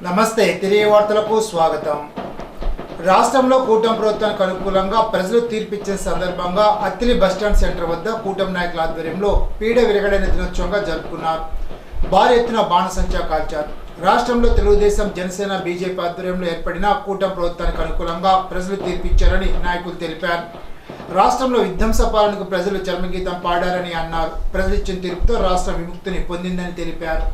నమస్తే తిరిగి వార్తలకు స్వాగతం। రాష్ట్రంలో కూటమి ప్రభుత్వానికి అనుకూలంగా ప్రజలు తీర్పిచ్చిన సందర్భంగా అత్తిలి బస్టాండ్ సెంటర్ వద్ద కూటమి నాయకుల ఆధ్వర్యంలో పీడ విరగడైన దినోత్సవంగా జరుపుకున్నారు। భారీ ఎత్తున బాణసంచా కాల్చారు। రాష్ట్రంలో తెలుగుదేశం జనసేన బీజేపీ ఆధ్వర్యంలో ఏర్పడిన కూటమి ప్రభుత్వానికి అనుకూలంగా ప్రజలు తీర్పిచ్చారని నాయకులు తెలిపారు। రాష్ట్రంలో విధ్వంస పాలనకు ప్రజలు చర్మగీతం పాడారని అన్నారు। ప్రజలు ఇచ్చిన తీర్పుతో రాష్ట్రం విముక్తిని పొందిందని తెలిపారు।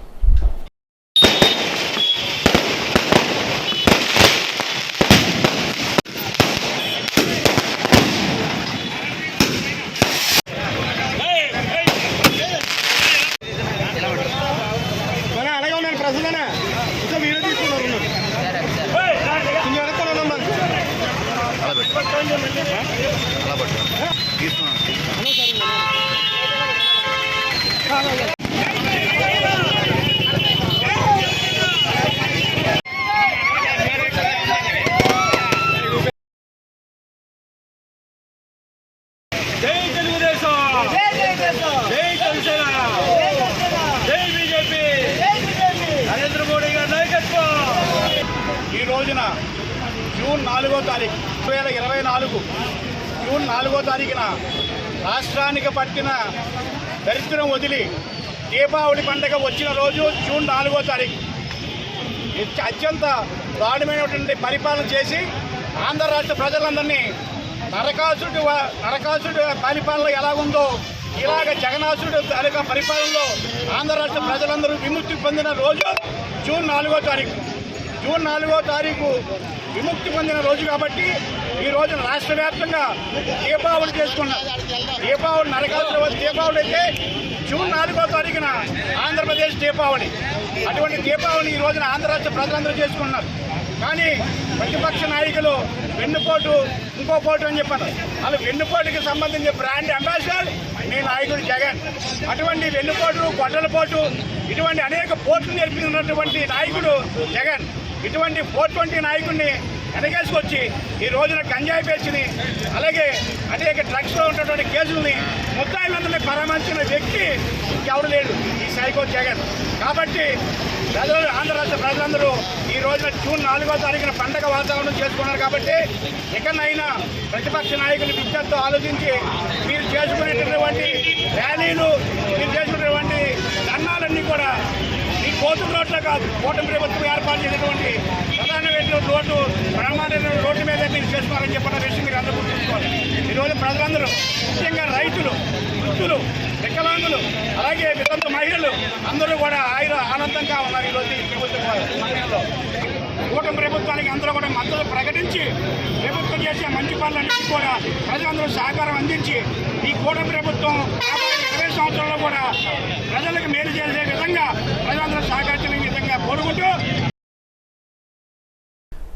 జూన్ 4వ తారీఖు 2024 జూన్ 4వ తారీఖున రాష్ట్రానికి పట్టిన దరిద్రం వదిలి దీపావళి పండుగ వచ్చిన రోజు జూన్ 4వ తారీఖు అత్యంత దారుణమైనటువంటి పరిపాలన చేసి ఆంధ్ర రాష్ట్ర ప్రజలందరినీ నరకాసురుడు పరిపాలన ఎలాగుందో ఇలాగ జగన్నాసురుడు తాలూకా పరిపాలనలో ఆంధ్ర రాష్ట్ర ప్రజలందరూ విముక్తి పొందిన రోజు జూన్ 4వ తారీఖు। జూన్ 4వ తారీఖు విముక్తి పొందిన రోజు కాబట్టి ఈ రోజు రాష్ట్ర వ్యాప్తంగా దీపావళి చేసుకున్నారు। దీపావళి నరకాసుర దీపావళి అయితే జూన్ 4వ తారీఖున ఆంధ్రప్రదేశ్ దీపావళి। అటువంటి దీపావళి ఈ రోజున ఆంధ్ర రాష్ట్ర ప్రజలందరూ చేసుకున్నారు। కానీ ప్రతిపక్ష నాయకులు వెన్నుపోటు ఇంకో పోటు అని చెప్పారు। వాళ్ళు వెన్నుపోటుకి సంబంధించిన బ్రాండ్ అంబాసిడర్ మీ నాయకుడు జగన్। అటువంటి వెన్నుపోటు గొడ్డల పోటు ఇటువంటి అనేక పోట్లు నేర్పినటువంటి నాయకుడు జగన్। ఇటువంటి 420 నాయకుడిని వెనకేసుకొచ్చి ఈ రోజున గంజాయి పేర్చిని అలాగే అనేక డ్రగ్స్లో ఉన్నటువంటి కేసుల్ని ముద్దాయిలందరినీ పరామర్శించిన వ్యక్తి ఇంకెవరు లేడు ఈ సైకో జగన్। కాబట్టి ప్రజలు ఆంధ్ర రాష్ట్ర ప్రజలందరూ ఈ రోజున జూన్ 4వ తారీఖున పండగ వాతావరణం చేసుకున్నారు। కాబట్టి ఎక్కడైనా ప్రతిపక్ష నాయకులు విద్యతో ఆలోచించి మీరు చేసుకునేటటువంటి ర్యాలీలు మీరు చేసుకునేటువంటి ధర్నాలన్నీ కూడా ఈ కోతుల రోడ్లో కాదు, కూటమి ప్రభుత్వం ఏర్పాటు చేసినటువంటి ప్రధానమైన రోడ్డు బ్రహ్మాండ రోడ్డు మీద మీరు చేసుకోవాలని చెప్పిన విషయం మీరు అందరూ గుర్తుంచుకోవాలి। ఈరోజు ప్రజలందరూ ముఖ్యంగా రైతులు, వృద్ధులు, వికలాంగులు అలాగే వితంత మహిళలు అందరూ కూడా ఆనందంగా ఉన్నారు। ఈరోజు ఈ ప్రభుత్వ సమయంలో కూటమి ప్రభుత్వానికి అందరూ కూడా మద్దతు ప్రకటించి ప్రభుత్వం చేసే మంచి పనులన్నింటినీ కూడా ప్రజలందరూ సహకారం అందించి ఈ కూటమి ప్రభుత్వం 20 సంవత్సరాల్లో కూడా ప్రజలకు మేలు చేసే విధంగా ప్రజలందరూ సహకరించిన విధంగా కోరుకుంటూ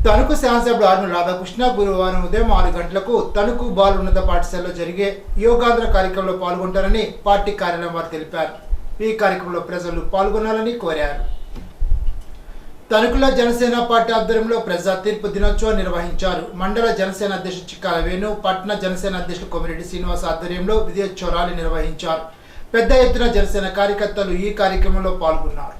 తణుకు శాసనసభ్యుడు ఆర్మీ రాధాకృష్ణ గురువారం ఉదయం 6 గంటలకు తణుకు బాల ఉన్నత పాఠశాలలో జరిగే యోగాంధ్ర కార్యక్రమంలో పాల్గొంటారని పార్టీ కార్యాలయం వారు తెలిపారు। ఈ కార్యక్రమంలో ప్రజలు పాల్గొనాలని కోరారు। తణుకులో జనసేన పార్టీ ఆధ్వర్యంలో ప్రజా తీర్పు దినోత్సవం నిర్వహించారు। మండల జనసేన అధ్యక్షుడు చిక్కాల వేణు, పట్టణ జనసేన అధ్యక్షుడు కొమిరెడ్డి శ్రీనివాస్ ఆధ్వర్యంలో విజయోత్సవ ర్యాలీ నిర్వహించారు। పెద్ద ఎత్తున జనసేన కార్యకర్తలు ఈ కార్యక్రమంలో పాల్గొన్నారు।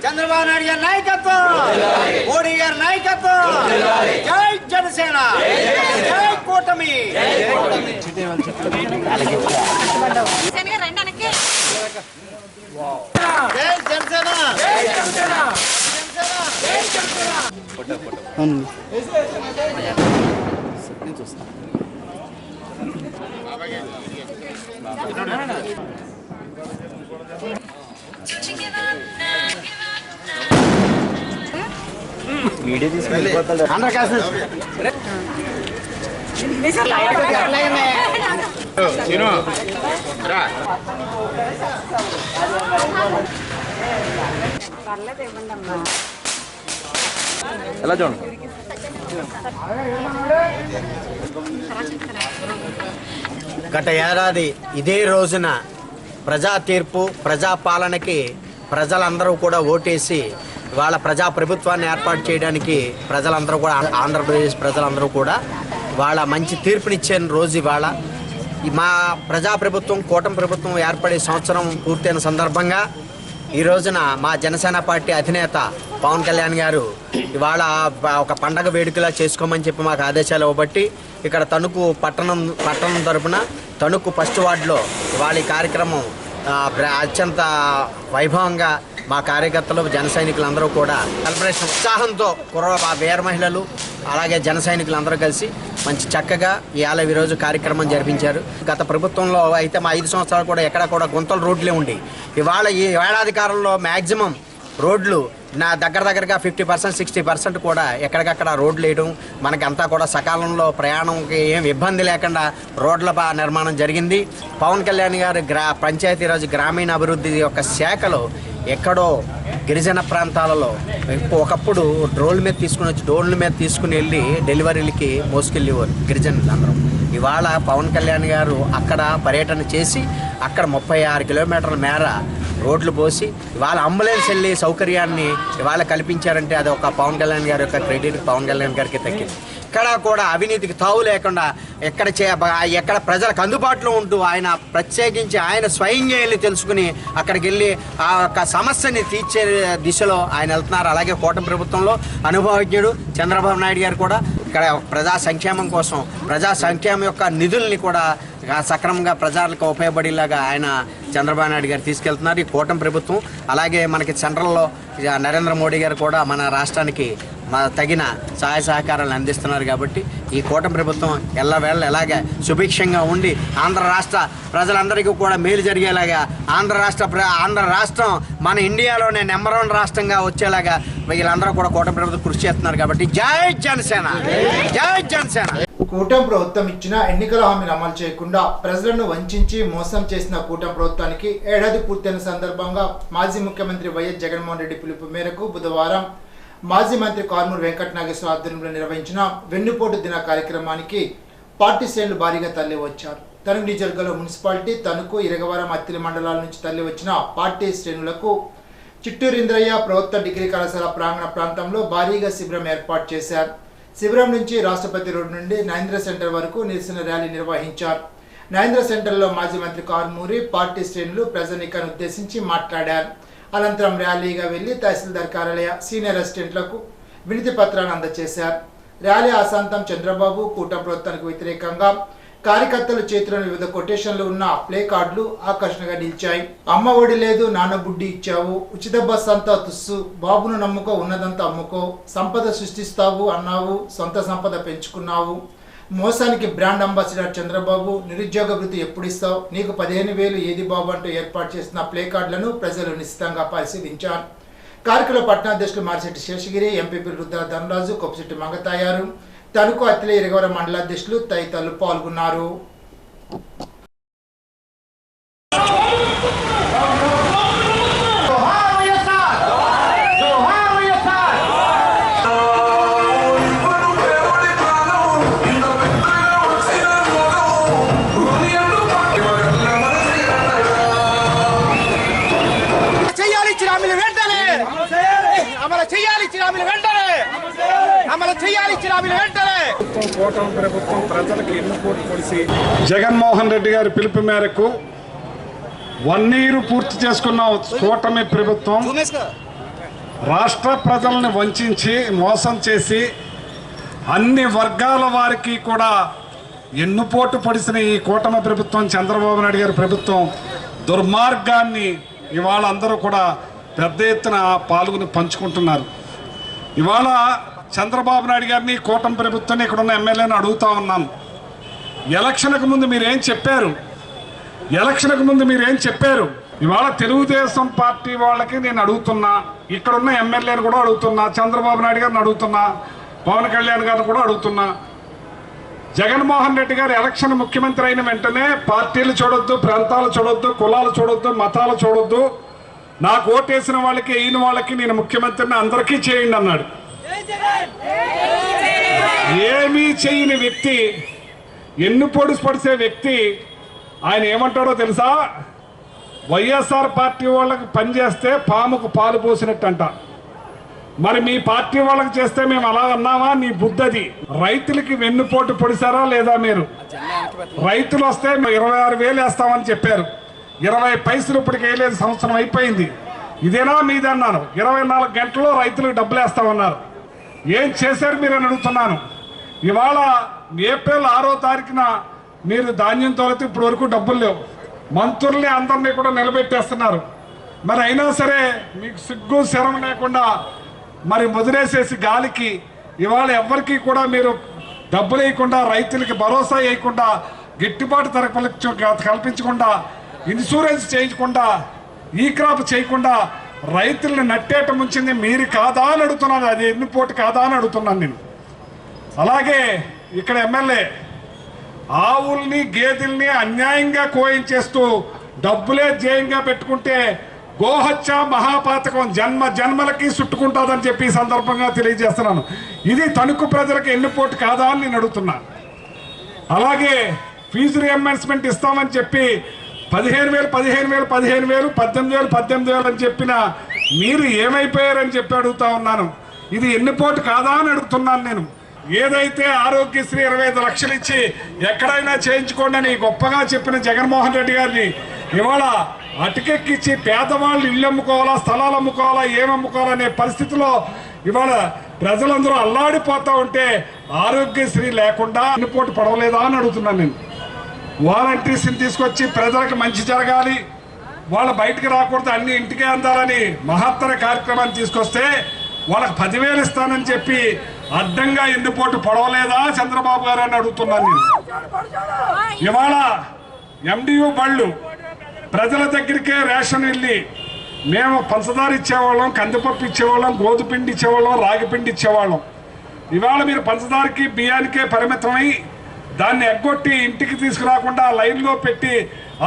చంద్రబాబు నాయుడు గారి నాయకత్వం, మోడీ గారి నాయకత్వం, జై జనసేన, జై కూటమి। వీడియో తీసుకెళ్ళిపోతాడు పర్లేదు ఇవ్వండి అమ్మా ఎలా చూడండి. గత ఏడాది ఇదే రోజున ప్రజా తీర్పు ప్రజాపాలనకి ప్రజలందరూ కూడా ఓటేసి వాళ్ళ ప్రజా ప్రభుత్వాన్ని ఏర్పాటు చేయడానికి ప్రజలందరూ కూడా ఆంధ్రప్రదేశ్ ప్రజలందరూ కూడా వాళ్ళ మంచి తీర్పునిచ్చే రోజు ఇవాళ. మా ప్రజాప్రభుత్వం కూటమి ప్రభుత్వం ఏర్పడే సంవత్సరం పూర్తయిన సందర్భంగా ఈ రోజున మా జనసేన పార్టీ అధినేత పవన్ కళ్యాణ్ గారు ఇవాళ ఒక పండగ వేడుకలా చేసుకోమని చెప్పి మాకు ఆదేశాలు ఇవ్వబట్టి ఇక్కడ తణుకు పట్టణం తరపున తణుకు ఫస్ట్ వార్డులో ఇవాళ ఈ కార్యక్రమం అత్యంత వైభవంగా మా కార్యకర్తలు జన సైనికులందరూ కూడా సెలబ్రేషన్ ఉత్సాహంతో వీర మహిళలు అలాగే జన సైనికులందరూ కలిసి మంచి చక్కగా ఇవాళ ఈరోజు కార్యక్రమం జరిపించారు. గత ప్రభుత్వంలో అయితే మా 5 సంవత్సరాలు కూడా ఎక్కడ కూడా గుంతల రోడ్లే ఉండి ఇవాళ ఈ ఏడాది కాలంలో మ్యాక్సిమం రోడ్లు నా దగ్గరగా 50% 60% కూడా ఎక్కడికక్కడ రోడ్లు వేయడం మనకంతా కూడా సకాలంలో ప్రయాణంకి ఏం ఇబ్బంది లేకుండా రోడ్ల నిర్మాణం జరిగింది. పవన్ కళ్యాణ్ గారు పంచాయతీరాజ్ గ్రామీణ అభివృద్ధి యొక్క శాఖలో ఎక్కడో గిరిజన ప్రాంతాలలో ఒకప్పుడు డ్రోన్ల మీద తీసుకుని వెళ్ళి డెలివరీలకి మోసుకెళ్ళేవారు గిరిజనులు అందరూ. ఇవాళ పవన్ కళ్యాణ్ గారు అక్కడ పర్యటన చేసి అక్కడ 36 కిలోమీటర్ల మేర రోడ్లు పోసి ఇవాళ అంబులెన్స్ వెళ్ళి సౌకర్యాన్ని ఇవాళ కల్పించారంటే అది ఒక పవన్ కళ్యాణ్ గారి యొక్క క్రెడిట్ పవన్ కళ్యాణ్ గారికి దక్కింది. ఎక్కడ కూడా అవినీతికి తావు లేకుండా ఎక్కడ ప్రజలకు అందుబాటులో ఉంటూ ఆయన ప్రత్యేకించి ఆయన స్వయంగా వెళ్ళి తెలుసుకుని అక్కడికి వెళ్ళి ఆ యొక్క సమస్యని తీర్చే దిశలో ఆయన వెళ్తున్నారు. అలాగే కూటమి ప్రభుత్వంలో అనుభవజ్ఞుడు చంద్రబాబు నాయుడు గారు కూడా ఇక్కడ ప్రజా సంక్షేమం కోసం ప్రజా సంక్షేమం యొక్క నిధుల్ని కూడా సక్రమంగా ప్రజలకు ఉపయోగపడేలాగా ఆయన చంద్రబాబు నాయుడు గారు తీసుకెళ్తున్నారు. ఈ కూటమి ప్రభుత్వం అలాగే మనకి సెంట్రల్లో నరేంద్ర మోడీ గారు కూడా మన రాష్ట్రానికి తగిన సహాయ సహకారాలు అందిస్తున్నారు. కాబట్టి ఈ కూటమి ప్రభుత్వం ఎల్లవేళ ఎలాగే సుభిక్షంగా ఉండి ఆంధ్ర రాష్ట్ర ప్రజలందరికీ కూడా మేలు జరిగేలాగా ఆంధ్ర రాష్ట్రం మన ఇండియాలోనే నెంబర్ 1 రాష్ట్రంగా వచ్చేలాగా వీళ్ళందరూ కూడా కూటమి ప్రభుత్వం కృషి చేస్తున్నారు. కాబట్టి జై జనసేన, జై జనసేన. కూటమి ప్రభుత్వం ఇచ్చిన ఎన్నికల హామీని అమలు చేయకుండా ప్రజలను వంచి మోసం చేసిన కూటమి ప్రభుత్వానికి ఏడాది పూర్తయిన సందర్భంగా మాజీ ముఖ్యమంత్రి వైఎస్ జగన్మోహన్ రెడ్డి పిలుపు మేరకు బుధవారం మాజీ మంత్రి కారుమూరి వెంకట నాగేశ్వర ఆధ్వర్యంలో నిర్వహించిన వెన్నుపోటు దిన కార్యక్రమానికి పార్టీ శ్రేణులు భారీగా తరలి వచ్చారు. తణుకు నియోజకవర్గంలో మున్సిపాలిటీ తణుకు ఇరగవరం అత్తిలి మండలాల నుంచి తరలి వచ్చిన పార్టీ శ్రేణులకు చిట్టూరు ఇంద్రయ్య ప్రభుత్వ డిగ్రీ కళాశాల ప్రాంగణ ప్రాంతంలో భారీగా శిబిరం ఏర్పాటు చేశారు. శిబిరం నుంచి రాష్ట్రపతి రోడ్ నుండి నరేంద్ర సెంటర్ వరకు నిరసన ర్యాలీ నిర్వహించారు. నరేంద్ర సెంటర్లో మాజీ మంత్రి కారుమూరి పార్టీ శ్రేణులు ప్రజానీకాన్ని ఉద్దేశించి మాట్లాడారు. అనంతరం ర్యాలీగా వెళ్లి తహసీల్దార్ కార్యాలయ సీనియర్ అసిస్టెంట్లకు వినతి పత్రాన్ని అందజేశారు. ర్యాలీ ఆశాంతం చంద్రబాబు కూటమి ప్రభుత్వానికి వ్యతిరేకంగా కార్యకర్తల చేతిలోని వివిధ కొటేషన్లు ఉన్న ప్లే కార్డులు ఆకర్షణగా నిలిచాయి. అమ్మ ఒడి లేదు నాన్న బుడ్డి ఇచ్చావు, ఉచిత బస్ అంతా తుస్సు, బాబును నమ్ముకో ఉన్నదంతా అమ్ముకో, సంపద సృష్టిస్తావు అన్నావు సొంత సంపద పెంచుకున్నావు, మోసానికి బ్రాండ్ అంబాసిడర్ చంద్రబాబు, నిరుద్యోగ వృత్తి ఎప్పుడిస్తావు, నీకు 15,000 ఏది బాబు అంటూ ఏర్పాటు చేసిన ప్లే కార్డులను ప్రజలు నిశ్చితంగా పరిశీలించారు. కార్యక్రమ పట్టణాధ్యక్షులు మారిశెట్టి శేషగిరి, ఎంపీపీ రుద్ర ధనరాజు, కొప్పిశెట్టి మంగతాయారు, తణుకు అత్తిలి ఇరగవరం మండలాధ్యక్షులు తదితరులు పాల్గొన్నారు. కూటమి ప్రభుత్వం ప్రజలకు ఎన్నుకోటు పొడిసి జగన్మోహన్ రెడ్డి గారి పిలుపు మేరకు 1 year పూర్తి చేసుకున్న కూటమి ప్రభుత్వం రాష్ట్ర ప్రజలను వంచి మోసం చేసి అన్ని వర్గాల వారికి కూడా ఎన్నుపోటు పొడిసిన ఈ కూటమి ప్రభుత్వం చంద్రబాబు నాయుడు గారి ప్రభుత్వం దుర్మార్గాన్ని ఇవాళ అందరూ కూడా పెద్ద ఎత్తున పాల్గొని పంచుకుంటున్నారు. ఇవాళ చంద్రబాబు నాయుడు గారిని కూటమి ప్రభుత్వాన్ని ఇక్కడ ఉన్న ఎమ్మెల్యేని అడుగుతా ఉన్నాను, ఎలక్షన్కు ముందు మీరేం చెప్పారు? ఇవాళ తెలుగుదేశం పార్టీ వాళ్ళకి నేను అడుగుతున్నా, ఇక్కడున్న ఎమ్మెల్యేని కూడా అడుగుతున్నా, చంద్రబాబు నాయుడు గారిని అడుగుతున్నా, పవన్ కళ్యాణ్ గారిని కూడా అడుగుతున్నా, జగన్మోహన్ రెడ్డి గారు ఎలక్షన్ ముఖ్యమంత్రి అయిన వెంటనే పార్టీలు చూడొద్దు, ప్రాంతాలు చూడొద్దు, కులాలు చూడొద్దు, మతాలు చూడొద్దు, నాకు ఓటేసిన వాళ్ళకి అయిన వాళ్ళకి నేను ముఖ్యమంత్రిని అందరికీ చేయండి అన్నాడు. ఏమీ చేయని వ్యక్తి, ఎన్నుపోటు పడిసే వ్యక్తి ఆయన ఏమంటాడో తెలుసా? వైఎస్ఆర్ పార్టీ వాళ్ళకి పనిచేస్తే పాముకు పాలు పోసినట్టంట. మరి మీ పార్టీ వాళ్ళకి చేస్తే మేము అలా అన్నామా? నీ బుద్ధది. రైతులకి వెన్నుపోటు పొడిసారా లేదా? మీరు రైతులు వస్తే 26,000 వేస్తామని చెప్పారు. 20 పైసలు ఇప్పటికి వేయలేదు, సంవత్సరం అయిపోయింది. ఇదేనా మీది అన్నాను. 24 గంటల్లో రైతులకు డబ్బులు వేస్తామన్నారు. ఏం చేశారు మీరు అని అడుగుతున్నాను. ఇవాళ ఏప్రిల్ 6వ తారీఖున మీరు ధాన్యం తోలితే ఇప్పటి వరకు డబ్బులు లేవు. మంత్రుల్ని అందరినీ కూడా నిలబెట్టేస్తున్నారు. మరి అయినా సరే మీకు సిగ్గు శరం లేకుండా మరి ముదిరేసేసి గాలికి ఇవాళ ఎవరికి కూడా మీరు డబ్బులు వేయకుండా, రైతులకి భరోసా వేయకుండా, గిట్టుబాటు ధర కల్పించకుండా, ఇన్సూరెన్స్ చేయించకుండా, ఈ క్రాప్ చేయకుండా రైతుల్ని నట్టేట ముంచింది మీరు కాదా అని అడుగుతున్నాను. అది ఎన్నుపోటు కాదా అని అడుగుతున్నాను నేను. అలాగే ఇక్కడ ఎమ్మెల్యే ఆవుల్ని గేదెల్ని అన్యాయంగా కోయించేస్తూ డబ్బులే ధ్యేయంగా పెట్టుకుంటే గోహత్య మహాపాతకం జన్మ జన్మలకి చుట్టుకుంటుందని చెప్పి ఈ సందర్భంగా తెలియజేస్తున్నాను. ఇది తణుకు ప్రజలకు ఎన్నుపోటు కాదా అని నేను అడుగుతున్నాను. అలాగే ఫీజు రియంబర్స్మెంట్ ఇస్తామని చెప్పి 15,000 18,000 అని చెప్పిన మీరు ఏమైపోయారని చెప్పి అడుగుతా ఉన్నాను. ఇది ఎన్నుపోటు కాదా అని అడుగుతున్నాను నేను. ఏదైతే ఆరోగ్యశ్రీ 25 లక్షలు ఇచ్చి ఎక్కడైనా చేయించుకోండి అని గొప్పగా చెప్పిన జగన్మోహన్ రెడ్డి గారిని ఇవాళ అటుకెక్కిచ్చి పేదవాళ్ళు ఇళ్ళు అమ్ముకోవాలా, స్థలాలు అమ్ముకోవాలా, ఏమమ్ముకోవాలనే పరిస్థితిలో ఇవాళ ప్రజలందరూ అల్లాడిపోతూ ఉంటే ఆరోగ్యశ్రీ లేకుండా ఎన్నుపోటు పడవలేదా అని అడుగుతున్నాను నేను. వాలంటీర్స్ని తీసుకొచ్చి ప్రజలకు మంచి జరగాలి, వాళ్ళు బయటకు రాకూడదు, అన్ని ఇంటికే అందాలని మహత్తర కార్యక్రమాన్ని తీసుకొస్తే వాళ్ళకి 10,000 ఇస్తానని చెప్పి అడ్డంగా ఎన్నుపోటు పడవలేదా చంద్రబాబు గారు అని అడుగుతున్నాను నేను. ఇవాళ MDU బళ్ళు ప్రజల దగ్గరికే రేషన్ వెళ్ళి మేము పంచదార ఇచ్చేవాళ్ళం, కందిపప్పు ఇచ్చేవాళ్ళం, గోధుపిండి ఇచ్చేవాళ్ళం, రాగిపిండి ఇచ్చేవాళ్ళం. ఇవాళ మీరు పంచదారకి బియ్యానికే పరిమితమై దాన్ని ఎగ్గొట్టి ఇంటికి తీసుకురాకుండా లైన్లో పెట్టి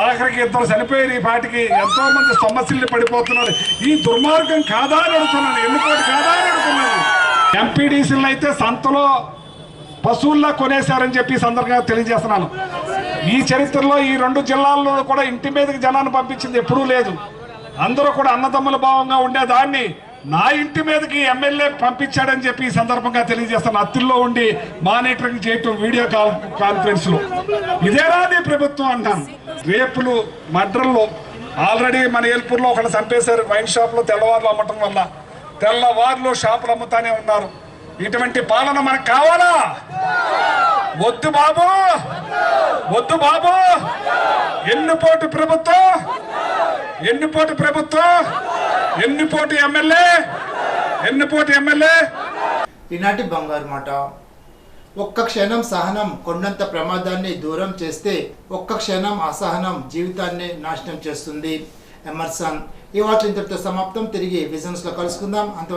ఆఖరికి 2 చనిపోయారు. ఈ పాటికి ఎంతో మంది సమస్యలు పడిపోతున్నారు. ఈ దుర్మార్గం కాదా అని అడుగుతున్నాను. ఎన్నుకోటి కాదా అని అడుగుతున్నాను. ఎంపీడీసీలను అయితే సంతలో పశువుల్లా కొనేశారని చెప్పి సందర్భంగా తెలియజేస్తున్నాను. ఈ చరిత్రలో ఈ 2 జిల్లాల్లో కూడా ఇంటి మీదకి జనాన్ని పంపించింది ఎప్పుడూ లేదు. అందరూ కూడా అన్నదమ్ముల భావంగా ఉండేదాన్ని నా ఇంటి మీదకి ఎమ్మెల్యే పంపించాడని చెప్పి ఈ సందర్భంగా తెలియజేస్తాను. అత్తుల్లో ఉండి మానిటరింగ్ చేయటం వీడియో కాన్ఫరెన్స్ లో ఇదేనా నీ ప్రభుత్వం అంటాను. రేపులు మర్డర్లు ఆల్రెడీ మన ఏల్పూర్లో ఒకళ్ళు చంపేశారు. వైన్ షాప్ లో తెల్లవారులు అమ్మటం వల్ల తెల్లవారులు షాపులు అమ్ముతానే ఉన్నారు. ఇటువంటి పాలన మనకు కావాలా? వద్దు బాబు, వద్దు బాబు. ఎన్నుపోటు ప్రభుత్వం, ఎన్నుపోటు ప్రభుత్వం, ఎన్నుపోటు ఎమ్మెల్యే, ఎన్నుపోటు ఎమ్మెల్యే. ఈనాటి బంగారు మాట. ఒక్క క్షణం సహనం కొండంత ప్రమాదాన్ని దూరం చేస్తే ఒక్క క్షణం అసహనం జీవితాన్ని నాశనం చేస్తుంది. ఎమర్సన్. ఈ వార్తలు ఇంతటితో సమాప్తం. తిరిగి విజన్స్లో కలుసుకుందాం. అంత